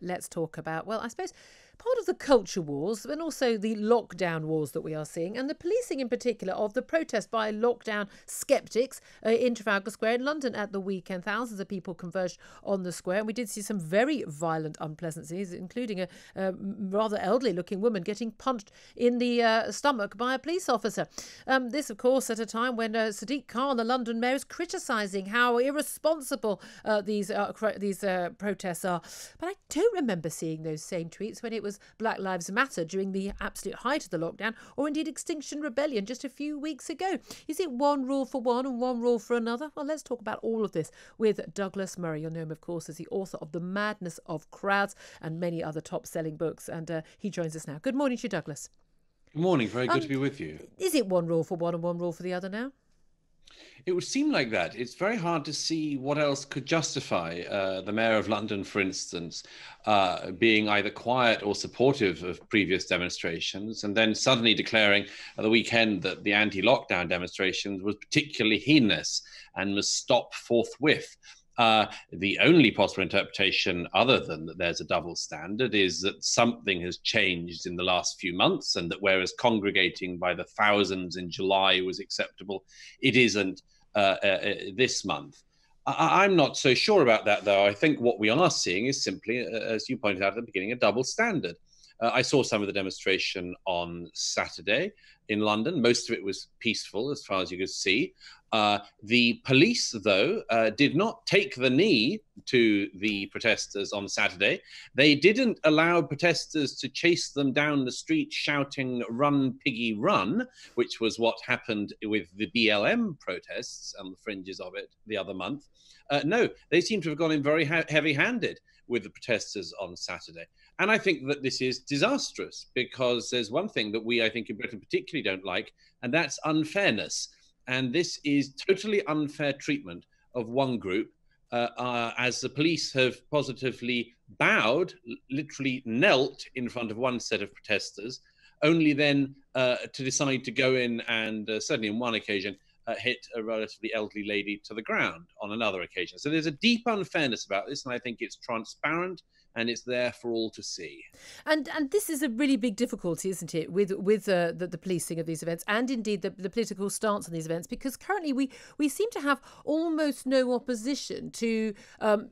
Let's talk about, well, I suppose part of the culture wars and also the lockdown wars that we are seeing, and the policing in particular of the protest by lockdown sceptics in Trafalgar Square in London at the weekend. Thousands of people converged on the square, and we did see some very violent, unpleasant scenes, including a rather elderly looking woman getting punched in the stomach by a police officer. This, of course, at a time when Sadiq Khan, the London mayor, is criticising how irresponsible these protests are. But I don't remember seeing those same tweets when it was Black Lives Matter during the absolute height of the lockdown, or indeed Extinction Rebellion just a few weeks ago. Is it one rule for one and one rule for another? Well, let's talk about all of this with Douglas Murray. You'll know him, of course, as the author of The Madness of Crowds and many other top-selling books, and he joins us now. Good morning to you, Douglas. Good morning. Very good to be with you. Is it one rule for one and one rule for the other now? It would seem like that. It's very hard to see what else could justify the Mayor of London, for instance, being either quiet or supportive of previous demonstrations, and then suddenly declaring at the weekend that the anti-lockdown demonstrations was particularly heinous and must stop forthwith. The only possible interpretation, other than that there's a double standard, is that something has changed in the last few months, and that whereas congregating by the thousands in July was acceptable, it isn't this month. I'm not so sure about that, though. I think what we are seeing is simply, as you pointed out at the beginning, a double standard. I saw some of the demonstration on Saturday in London. Most of it was peaceful, as far as you could see. The police, though, did not take the knee to the protesters on Saturday. They didn't allow protesters to chase them down the street shouting, "Run, piggy, run," which was what happened with the BLM protests on the fringes of it the other month. No, they seem to have gone in very heavy-handed with the protesters on Saturday. And I think that this is disastrous, because there's one thing that we, I think, in Britain particularly don't like, and that's unfairness. And this is totally unfair treatment of one group, as the police have positively bowed, literally knelt in front of one set of protesters, only then to decide to go in and, certainly on one occasion, hit a relatively elderly lady to the ground on another occasion. So there's a deep unfairness about this, and I think it's transparent and it's there for all to see. And this is a really big difficulty, isn't it, with the policing of these events, and indeed the political stance on these events, because currently we seem to have almost no opposition to,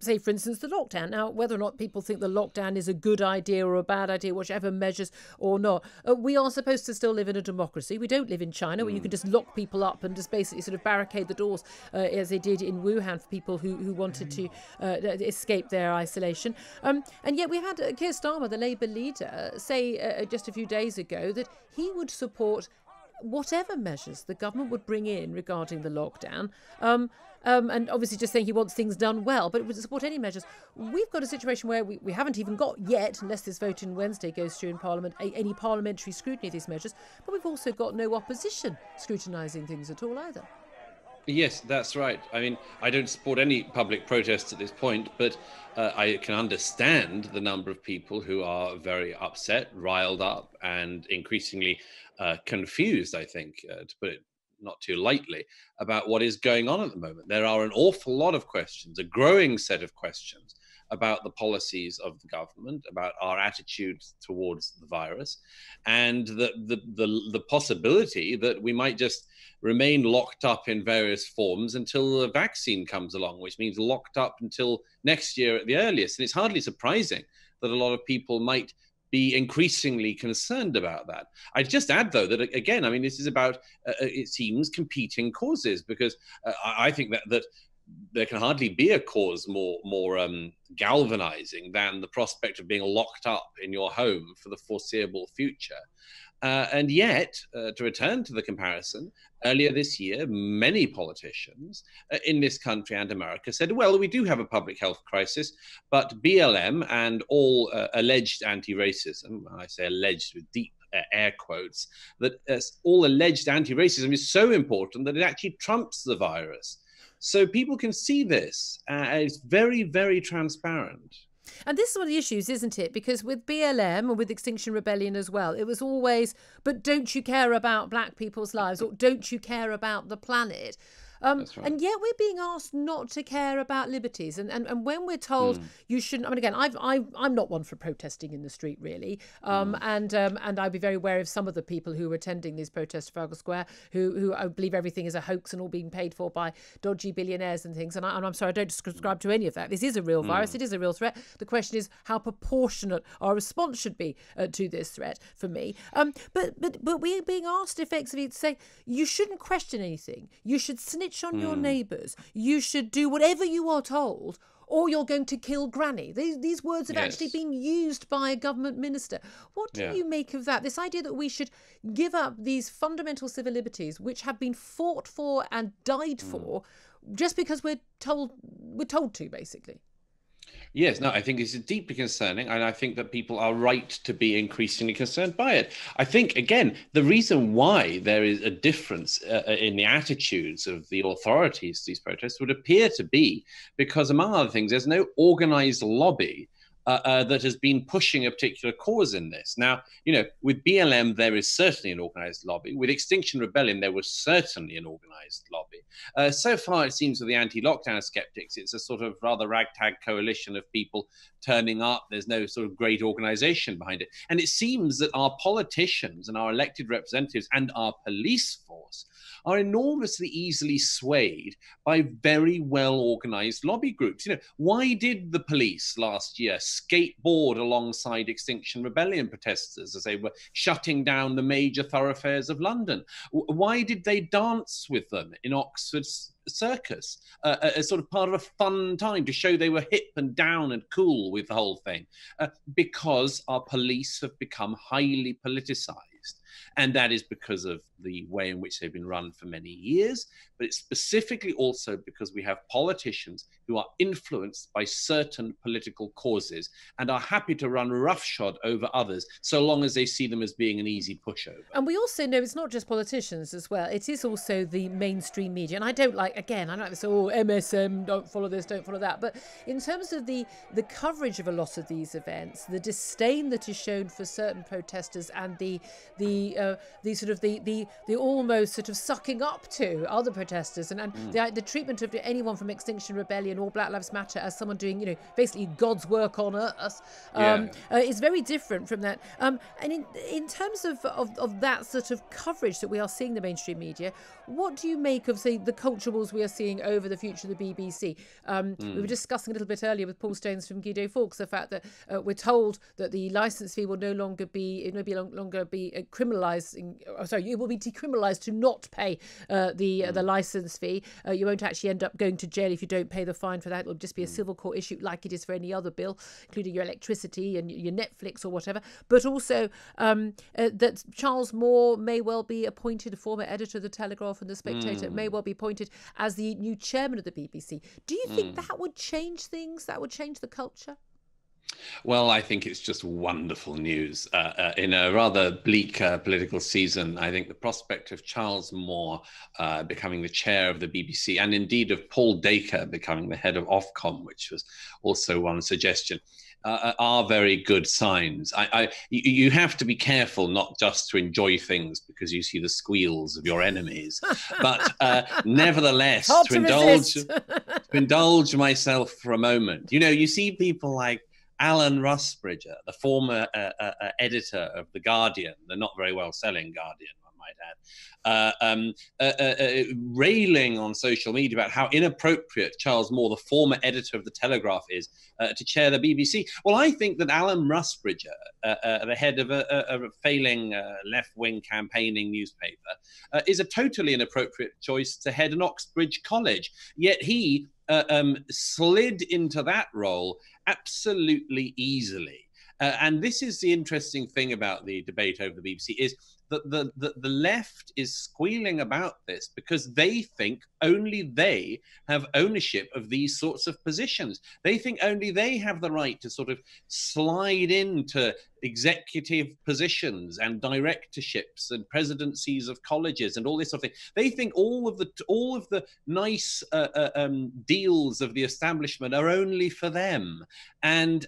say, for instance, the lockdown. Now, whether or not people think the lockdown is a good idea or a bad idea, whichever measures or not, we are supposed to still live in a democracy. We don't live in China, where you can just lock people up and just basically sort of barricade the doors, as they did in Wuhan for people who wanted to escape their isolation. And yet we had Keir Starmer, the Labour leader, say just a few days ago that he would support whatever measures the government would bring in regarding the lockdown. And obviously just saying he wants things done well, but it would support any measures. We've got a situation where we haven't even got yet, unless this vote on Wednesday goes through in Parliament, any parliamentary scrutiny of these measures. But we've also got no opposition scrutinising things at all either. Yes, that's right. I mean, I don't support any public protests at this point, but I can understand the number of people who are very upset, riled up, and increasingly confused, I think, to put it not too lightly, about what is going on at the moment. There are an awful lot of questions, a growing set of questions about the policies of the government, about our attitudes towards the virus, and the possibility that we might just remain locked up in various forms until the vaccine comes along, which means locked up until next year at the earliest. And it's hardly surprising that a lot of people might be increasingly concerned about that. I'd just add, though, that, again, I mean, this is about, it seems, competing causes, because I think that there can hardly be a cause more galvanizing than the prospect of being locked up in your home for the foreseeable future. And yet, to return to the comparison, earlier this year, many politicians in this country and America said, well, we do have a public health crisis, but BLM and all alleged anti-racism, I say alleged with deep air quotes, that all alleged anti-racism is so important that it actually trumps the virus. So people can see this. It's very, very transparent. And this is one of the issues, isn't it? Because with BLM and with Extinction Rebellion as well, it was always, but don't you care about black people's lives, or don't you care about the planet? That's right. And yet we're being asked not to care about liberties. And when we're told you shouldn't, I mean, again, I'm not one for protesting in the street, really. And I'd be very wary of some of the people who were attending these protests at Trafalgar Square, who believe everything is a hoax and all being paid for by dodgy billionaires and things. And I'm sorry, I don't subscribe to any of that. This is a real virus. It is a real threat. The question is how proportionate our response should be to this threat, for me. But we're being asked effectively to say you shouldn't question anything. You should snitch on your neighbours. You should do whatever you are told, or you're going to kill Granny. These words have actually been used by a government minister. What do you make of that? This idea that we should give up these fundamental civil liberties, which have been fought for and died for, just because we're told to, basically. Yes, no, I think it's deeply concerning, and I think that people are right to be increasingly concerned by it. I think, again, the reason why there is a difference in the attitudes of the authorities to these protests would appear to be because, among other things, there's no organized lobby that has been pushing a particular cause in this. Now, with BLM, there is certainly an organized lobby. With Extinction Rebellion, there was certainly an organized lobby. So far, it seems with the anti-lockdown skeptics, it's a sort of rather ragtag coalition of people turning up. There's no sort of great organization behind it. And it seems that our politicians and our elected representatives and our police force are enormously easily swayed by very well-organized lobby groups. Why did the police last year skateboard alongside Extinction Rebellion protesters as they were shutting down the major thoroughfares of London? Why did they dance with them in Oxford Circus as sort of part of a fun time to show they were hip and down and cool with the whole thing? Because our police have become highly politicized. And that is because of the way in which they've been run for many years, but it's specifically also because we have politicians who are influenced by certain political causes and are happy to run roughshod over others so long as they see them as being an easy pushover. And we also know it's not just politicians as well. It is also the mainstream media. And I don't like this, MSM, don't follow this, don't follow that. But in terms of the coverage of a lot of these events, the disdain that is shown for certain protesters and the almost sort of sucking up to other protesters and the treatment of anyone from Extinction Rebellion or Black Lives Matter as someone doing, basically God's work on earth is very different from that. And in terms of that sort of coverage that we are seeing in the mainstream media, what do you make of, say, the culture wars we are seeing over the future of the BBC? We were discussing a little bit earlier with Paul Stones from Guido Fawkes the fact that we're told that the licence fee will no longer be criminalising. It will be decriminalised to not pay the licence fee. You won't actually end up going to jail if you don't pay the fine for that. It'll just be a civil court issue like it is for any other bill, including your electricity and your Netflix or whatever. But also that Charles Moore may well be appointed, a former editor of The Telegraph and The Spectator, may well be appointed as the new chairman of the BBC. Do you think that would change things? That would change the culture? Well, I think it's just wonderful news. In a rather bleak political season, I think the prospect of Charles Moore becoming the chair of the BBC, and indeed of Paul Dacre becoming the head of Ofcom, which was also one suggestion, are very good signs. You have to be careful not just to enjoy things because you see the squeals of your enemies, but nevertheless, to indulge myself for a moment. You see people like Alan Rusbridger, the former editor of The Guardian, the not very well selling Guardian, I might add, railing on social media about how inappropriate Charles Moore, the former editor of The Telegraph, is to chair the BBC. Well, I think that Alan Rusbridger, the head of a failing left-wing campaigning newspaper, is a totally inappropriate choice to head an Oxbridge College. Yet he slid into that role absolutely easily. And this is the interesting thing about the debate over the BBC, is that the left is squealing about this because they think only they have ownership of these sorts of positions. They think only they have the right to sort of slide into executive positions and directorships and presidencies of colleges and all this sort of thing. They think all of the nice deals of the establishment are only for them. And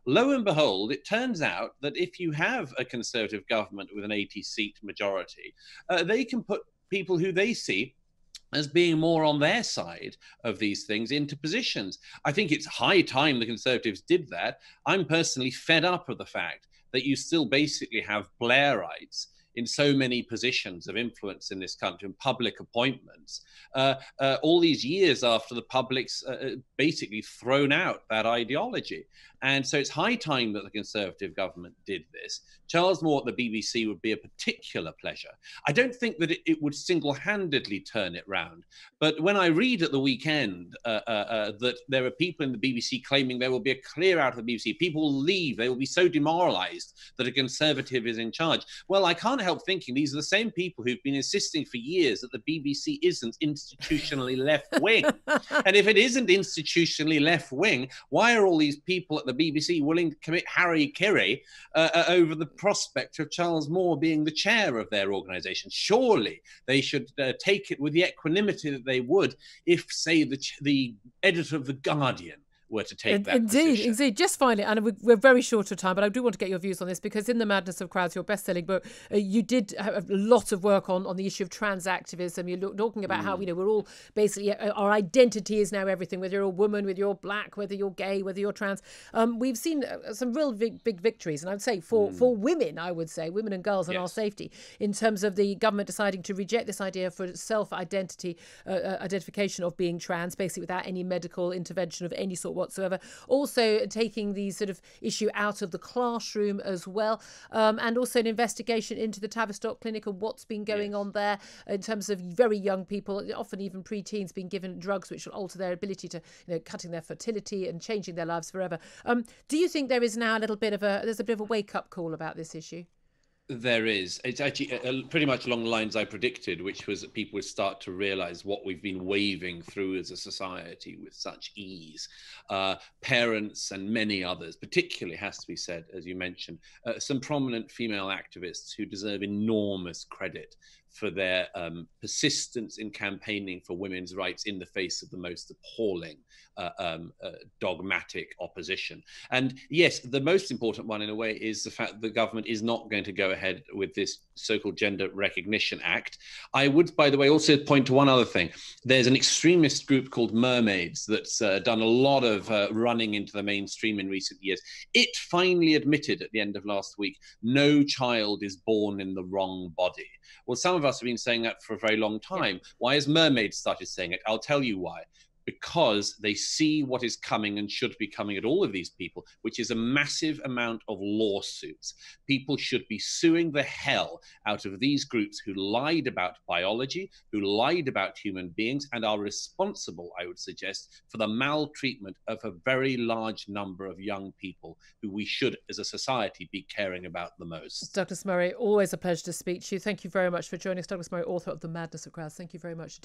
lo and behold, it turns out that if you have a Conservative government with an 80-seat majority, they can put people who they see as being more on their side of these things into positions. I think it's high time the Conservatives did that. I'm personally fed up of the fact that you still basically have Blairites in so many positions of influence in this country and public appointments, all these years after the public's basically thrown out that ideology. And so it's high time that the Conservative government did this. Charles Moore at the BBC would be a particular pleasure. I don't think that it would single-handedly turn it round. But when I read at the weekend that there are people in the BBC claiming there will be a clear out of the BBC, people will leave, they will be so demoralised that a Conservative is in charge. Well, I can't help thinking these are the same people who've been insisting for years that the BBC isn't institutionally left-wing. And if it isn't institutionally left-wing, why are all these people at the BBC willing to commit hara-kiri over the prospect of Charles Moore being the chair of their organisation? Surely they should take it with the equanimity that they would if, say, the editor of The Guardian were to take that position. Indeed. Just finally, and we're very short of time, but I do want to get your views on this, because in The Madness of Crowds, your best-selling book, you did have a lot of work on the issue of trans activism. You're talking about how, we're all basically, our identity is now everything, whether you're a woman, whether you're black, whether you're gay, whether you're trans. We've seen some real big victories, and I would say for women, women and girls and our safety, in terms of the government deciding to reject this idea for self-identity, identification of being trans, basically without any medical intervention of any sort whatsoever. Also taking the sort of issue out of the classroom as well, and also an investigation into the Tavistock Clinic and what's been going on there in terms of very young people, often even pre-teens, being given drugs which will alter their ability to, cutting their fertility and changing their lives forever. Do you think there is now there's a bit of a wake-up call about this issue? There is. It's actually pretty much along the lines I predicted, which was that people would start to realize what we've been waving through as a society with such ease. Parents and many others, particularly has to be said, as you mentioned, some prominent female activists who deserve enormous credit for their persistence in campaigning for women's rights in the face of the most appalling dogmatic opposition. And yes, the most important one in a way is the fact that the government is not going to go ahead with this so-called Gender Recognition Act. I would, by the way, also point to one other thing. There's an extremist group called Mermaids that's done a lot of running into the mainstream in recent years. It finally admitted at the end of last week, no child is born in the wrong body. Well, some of us have been saying that for a very long time. Why has Mermaids started saying it? I'll tell you why. Because they see what is coming and should be coming at all of these people, which is a massive amount of lawsuits. People should be suing the hell out of these groups who lied about biology, who lied about human beings, and are responsible, I would suggest, for the maltreatment of a very large number of young people who we should, as a society, be caring about the most. Douglas Murray, always a pleasure to speak to you. Thank you very much for joining us. Douglas Murray, author of The Madness of Crowds. Thank you very much.